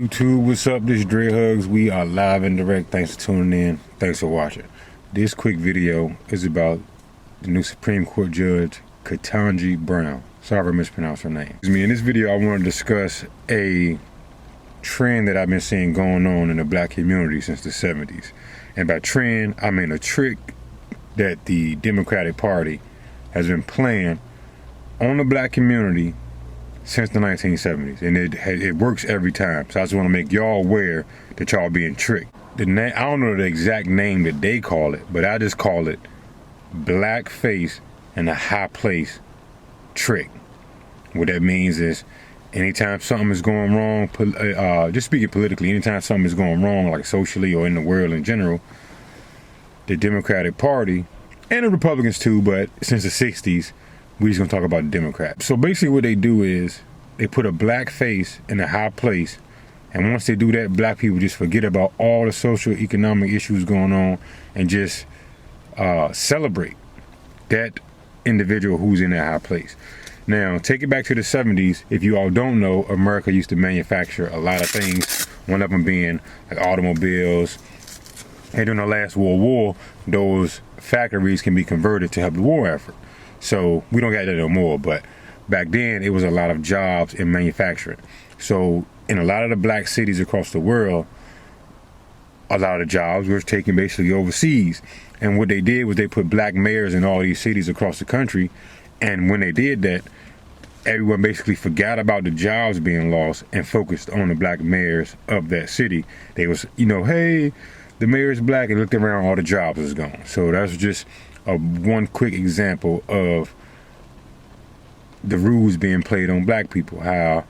YouTube, what's up? This is Dre Hugs. We are live and direct. Thanks for tuning in. Thanks for watching. This quick video is about the new Supreme Court Judge, Ketanji Brown. Sorry if I mispronounced her name. In this video, I want to discuss a trend that I've been seeing going on in the black community since the 70s. And by trend, I mean a trick that the Democratic Party has been playing on the black community since the 1970s, and it works every time. So I just want to make y'all aware that y'all being tricked. I don't know the exact name that they call it, but I just call it blackface in a high place trick. What that means is, anytime something is going wrong, just speaking politically, anytime something is going wrong, like socially or in the world in general, the Democratic Party and the Republicans too, but since the 60s, we're just gonna talk about the Democrats. So basically what they do is they put a black face in a high place, and once they do that, black people just forget about all the social economic issues going on and just celebrate that individual who's in that high place. Now, take it back to the 70s. If you all don't know, America used to manufacture a lot of things, one of them being like automobiles. And during the last World War, those factories can be converted to help the war effort. So we don't got that no more, but back then it was a lot of jobs in manufacturing. So in a lot of the black cities across the world, a lot of jobs were taken basically overseas. And what they did was they put black mayors in all these cities across the country. And when they did that, everyone basically forgot about the jobs being lost and focused on the black mayors of that city. They was, hey, the mayor's black, and looked around, all the jobs was gone. So that's just one quick example of the rules being played on black people, how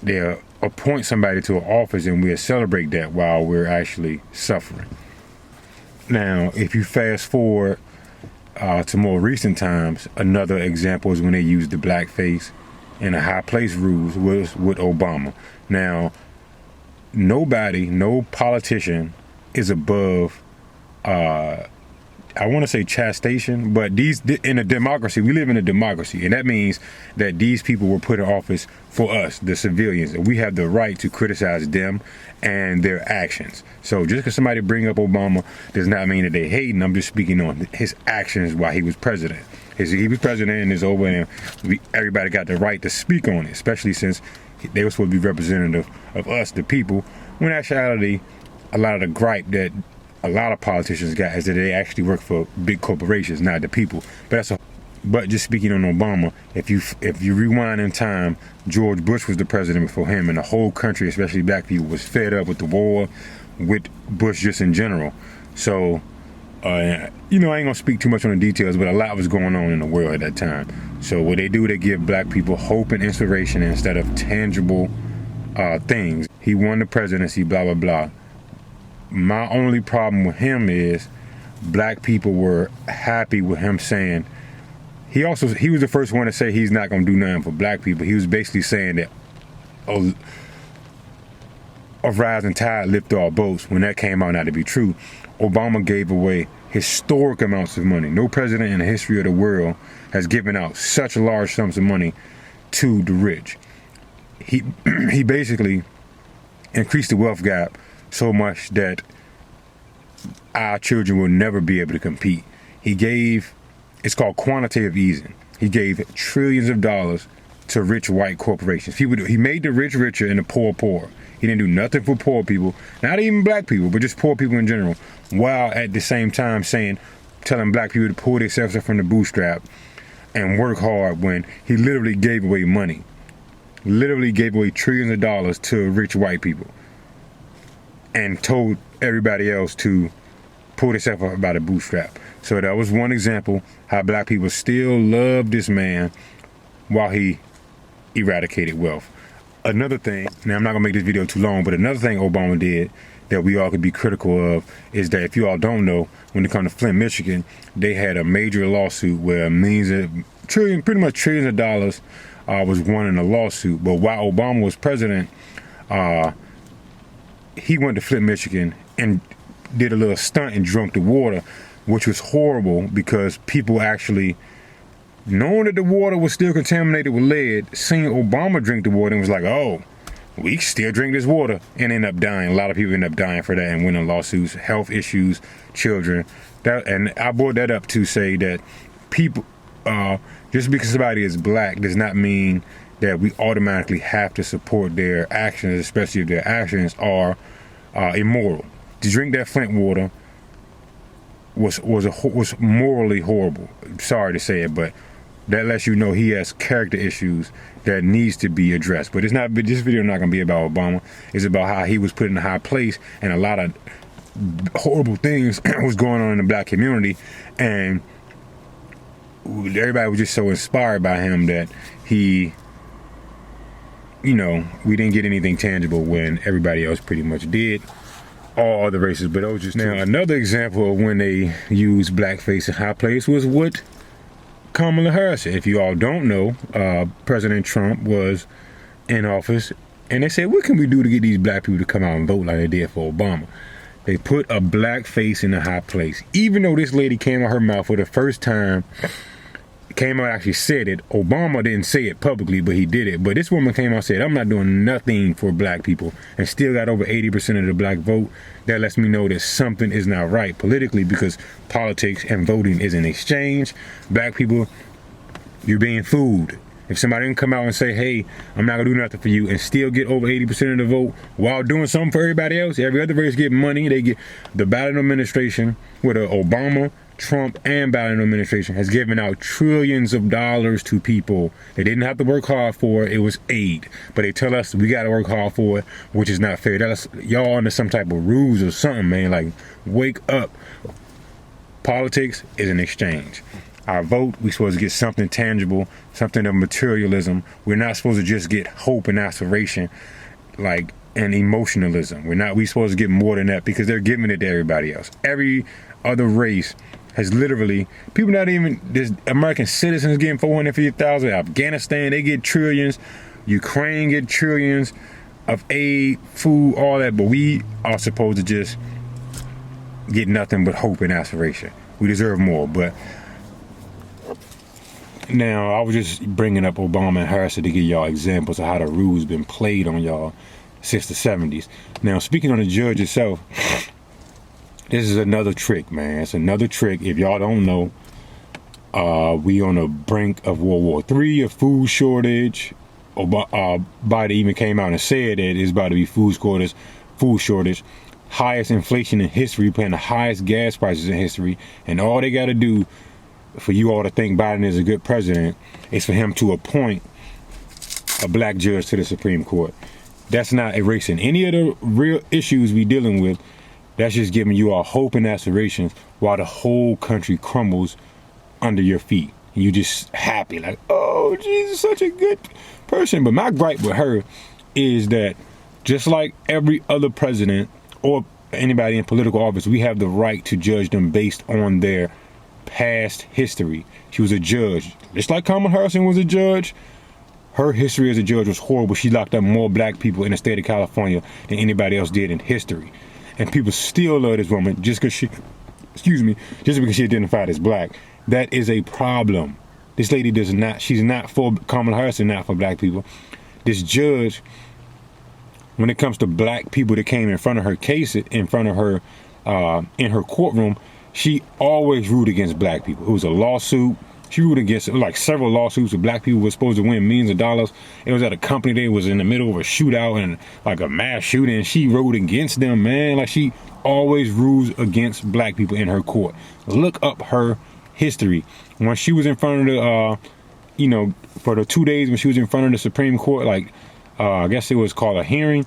they appoint somebody to an office and we'll celebrate that while we're actually suffering. Now, if you fast forward to more recent times, another example is when they used the blackface in a high place rules was with Obama. Now, no politician is above I want to say chastisement, but in a democracy, we live in a democracy, and that means that these people were put in office for us, the civilians, and we have the right to criticize them and their actions. So just because somebody bring up Obama does not mean that they hating. I'm just speaking on his actions while he was president. He was president and it's over, and everybody got the right to speak on it, especially since they were supposed to be representative of us, the people, when in actuality, a lot of the gripe that a lot of politicians got is that they actually work for big corporations, not the people. But just speaking on Obama, if you rewind in time, George Bush was the president before him, and the whole country, especially black people, was fed up with the war, with Bush just in general. So, I ain't gonna speak too much on the details, but a lot was going on in the world at that time. So what they do, they give black people hope and inspiration instead of tangible things. He won the presidency, blah, blah, blah. My only problem with him is black people were happy with him saying, he was the first one to say he's not going to do nothing for black people. He was basically saying that a rising tide lift all boats, when that came out not to be true. Obama gave away historic amounts of money. No president in the history of the world has given out such large sums of money to the rich. He basically increased the wealth gap so much that our children will never be able to compete. It's called quantitative easing. He gave trillions of dollars to rich white corporations. He made the rich richer and the poor poor. He didn't do nothing for poor people, not even black people, but just poor people in general, while at the same time telling black people to pull themselves up from the bootstrap and work hard, when he literally gave away money. Literally gave away trillions of dollars to rich white people and told everybody else to pull themselves up by the bootstrap. So that was one example how black people still love this man while he eradicated wealth. Another thing, now I'm not gonna make this video too long, but another thing Obama did that we all could be critical of is that, if you all don't know, when it comes to Flint, Michigan, they had a major lawsuit where pretty much trillions of dollars was won in a lawsuit. But while Obama was president, he went to Flint, Michigan and did a little stunt and drunk the water, which was horrible because people actually knowing that the water was still contaminated with lead, seeing Obama drink the water and was like, oh, we still drink this water and end up dying. A lot of people end up dying for that and winning lawsuits, health issues, children. And I brought that up to say that people, just because somebody is black does not mean that we automatically have to support their actions, especially if their actions are immoral. To drink that Flint water was morally horrible. Sorry to say it, but that lets you know he has character issues that needs to be addressed. But it's not. This video is not going to be about Obama. It's about how he was put in a high place and a lot of horrible things was going on in the black community, and everybody was just so inspired by him that he, we didn't get anything tangible when everybody else pretty much did. All other races, but those just now. Another example of when they used blackface in high place was what Kamala Harris said. If you all don't know, President Trump was in office, and they said, what can we do to get these black people to come out and vote like they did for Obama? They put a black face in a high place. Even though this lady came out her mouth for the first time, came out actually said it. Obama didn't say it publicly, but he did it. But this woman came out and said, I'm not doing nothing for black people, and still got over 80% of the black vote. That lets me know that something is not right politically, because politics and voting is an exchange. Black people, you're being fooled. If somebody can come out and say, hey, I'm not gonna do nothing for you, and still get over 80% of the vote while doing something for everybody else, every other race get money. They get the Biden administration, with Obama, Trump, and Biden administration has given out trillions of dollars to people. They didn't have to work hard for it. It was aid. But they tell us we got to work hard for it, which is not fair. That's y'all under some type of rules or something, man. Like, wake up. Politics is an exchange. Our vote, we're supposed to get something tangible, something of materialism. We're not supposed to just get hope and aspiration, like, and emotionalism. We're supposed to get more than that, because they're giving it to everybody else. Every other race has literally, people not even, there's American citizens getting 450,000, Afghanistan, they get trillions, Ukraine get trillions of aid, food, all that, but we are supposed to just get nothing but hope and aspiration. We deserve more. But now, I was just bringing up Obama and Harris to give y'all examples of how the rules been played on y'all since the 70s. Now, speaking on the judge itself, this is another trick, man. It's another trick. If y'all don't know, we on the brink of World War III, a food shortage. Biden even came out and said that it's about to be food shortage, highest inflation in history, paying the highest gas prices in history, and all they got to do for you all to think Biden is a good president is for him to appoint a black judge to the Supreme Court. That's not erasing any of the real issues we dealing with. That's just giving you all hope and aspirations while the whole country crumbles under your feet. You just happy, like, oh, Jesus, such a good person. But my gripe with her is that just like every other president or anybody in political office, we have the right to judge them based on their past history. She was a judge. Just like Kamala Harris was a judge, her history as a judge was horrible. She locked up more black people in the state of California than anybody else did in history. And people still love this woman just because she identified as black. That is a problem. This lady she's not for, Kamala Harris is not for black people. This judge, when it comes to black people that came in front of her case, in front of her, in her courtroom, she always ruled against black people. It was a lawsuit. She ruled against like several lawsuits where black people were supposed to win millions of dollars. It was at a company that was in the middle of a shootout and like a mass shooting. And she ruled against them, man. Like, she always rules against black people in her court. Look up her history. When she was in front of the, for the 2 days when she was in front of the Supreme Court, like, I guess it was called a hearing.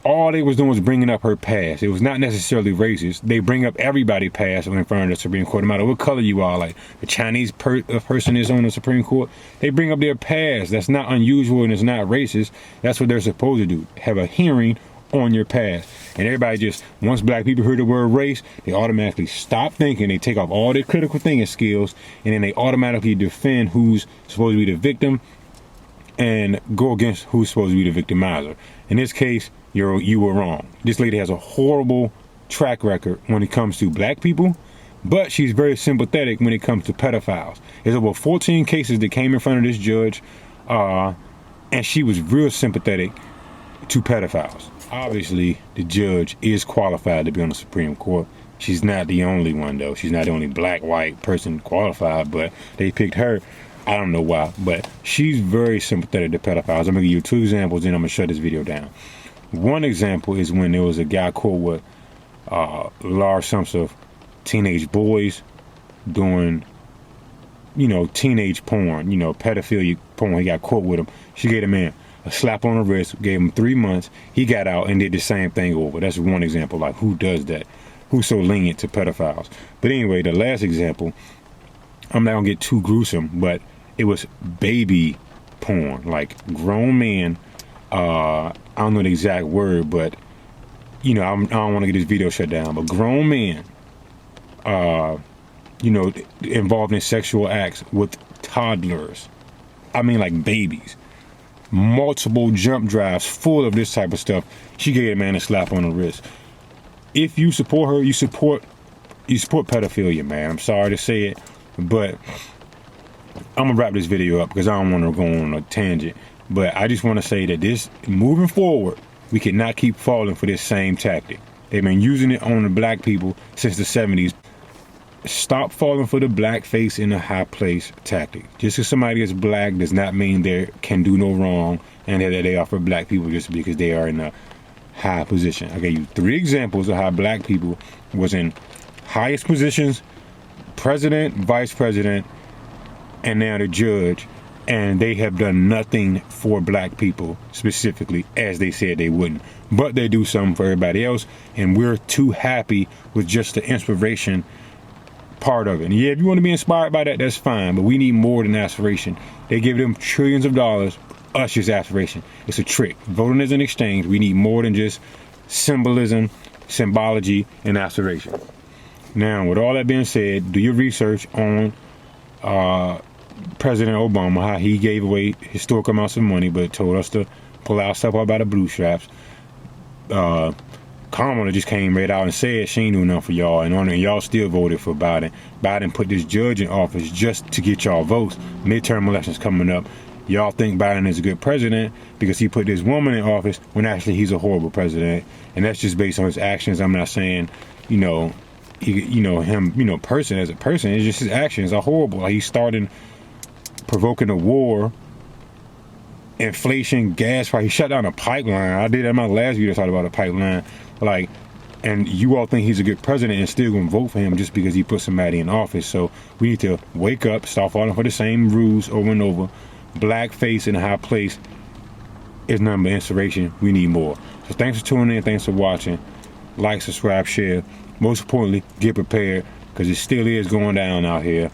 All they was doing was bringing up her past. It was not necessarily racist. They bring up everybody's past in front of the Supreme Court, no matter what color you are. Like, the Chinese person is on the Supreme Court. They bring up their past. That's not unusual and it's not racist. That's what they're supposed to do. Have a hearing on your past. And everybody just, once black people hear the word race, they automatically stop thinking. They take off all their critical thinking skills, and then they automatically defend who's supposed to be the victim and go against who's supposed to be the victimizer. In this case, you were wrong. This lady has a horrible track record when it comes to black people, but she's very sympathetic when it comes to pedophiles. There's over 14 cases that came in front of this judge, and she was real sympathetic. to pedophiles. Obviously, the judge is qualified to be on the Supreme Court. She's not the only one, though. She's not the only black, white person qualified, but they picked her. I don't know why, but she's very sympathetic to pedophiles. I'm going to give you 2 examples, then I'm going to shut this video down. One example is when there was a guy caught with large sums of teenage boys doing, teenage porn, pedophilia porn. He got caught with them. She gave him a slap on the wrist, gave him 3 months. He got out and did the same thing over. That's one example. Like, who does that? Who's so lenient to pedophiles? But anyway, the last example, I'm not gonna get too gruesome, but it was baby porn. Like, grown men, I don't know the exact word, but I don't want to get this video shut down, but grown men, involved in sexual acts with toddlers. I mean, like babies. Multiple jump drives full of this type of stuff. She gave a man a slap on the wrist. If you support her, you support pedophilia, man. I'm sorry to say it, but I'm gonna wrap this video up because I don't want to go on a tangent. But I just want to say that this, moving forward, we cannot keep falling for this same tactic. They've been using it on the black people since the 70s. Stop falling for the black face in a high place tactic. Just because somebody is black does not mean they can do no wrong and that they are for black people just because they are in a high position. I gave you 3 examples of how black people was in highest positions: president, vice president, and now the judge. And they have done nothing for black people specifically, as they said they wouldn't. But they do something for everybody else, and we're too happy with just the inspiration part of it. And yeah, if you want to be inspired by that, that's fine, but we need more than aspiration. They give them trillions of dollars, us just aspiration. It's a trick. Voting is an exchange. We need more than just symbolism, symbology, and aspiration. Now, with all that being said, do your research on President Obama, how he gave away historic amounts of money, but told us to pull our stuff out by the bootstraps. Kamala just came right out and said she ain't doing nothing for y'all, and y'all still voted for Biden. Biden put this judge in office just to get y'all votes. Midterm elections coming up. Y'all think Biden is a good president because he put this woman in office when actually he's a horrible president, and that's just based on his actions. I'm not saying, him, person as a person. It's just his actions are horrible. Like, he's starting provoking a war, inflation, gas price. He shut down a pipeline. I did that in my last video, talked about a pipeline. Like, and you all think he's a good president and still gonna vote for him just because he put somebody in office. So we need to wake up, stop falling for the same rules over and over. Blackface in a high place is nothing but inspiration. We need more. So thanks for tuning in. Thanks for watching. Like, subscribe, share. Most importantly, get prepared, because it still is going down out here.